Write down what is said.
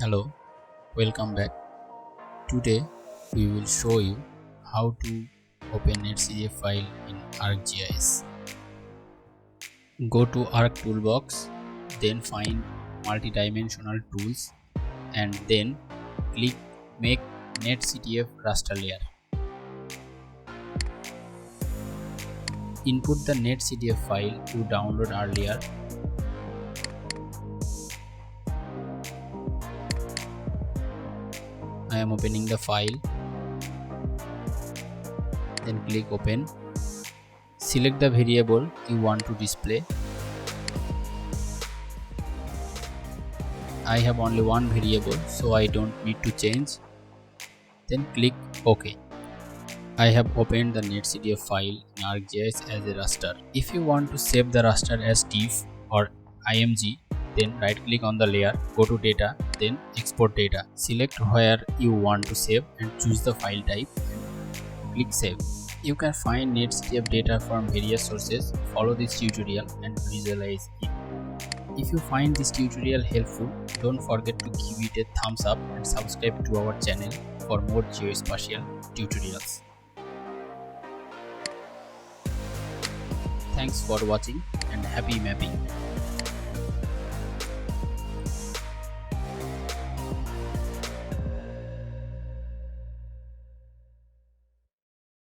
Hello, welcome back. Today we will show you how to open NetCDF file in ArcGIS. Go to Arc toolbox, then find multidimensional tools and then click make NetCDF Raster Layer. Input the NetCDF file you downloaded earlier. I am opening the file, then click open. Select the variable you want to display. I have only one variable, so I don't need to change. Then click OK. I have opened the NetCDF file in ArcGIS as a raster. If you want to save the raster as TIFF or IMG, then right click on the layer, go to data, then export data. Select where you want to save and choose the file type and click save. You can find NetCDF data from various sources. Follow this tutorial and visualize it. If you find this tutorial helpful, don't forget to give it a thumbs up and subscribe to our channel for more geospatial tutorials. Thanks for watching and happy mapping.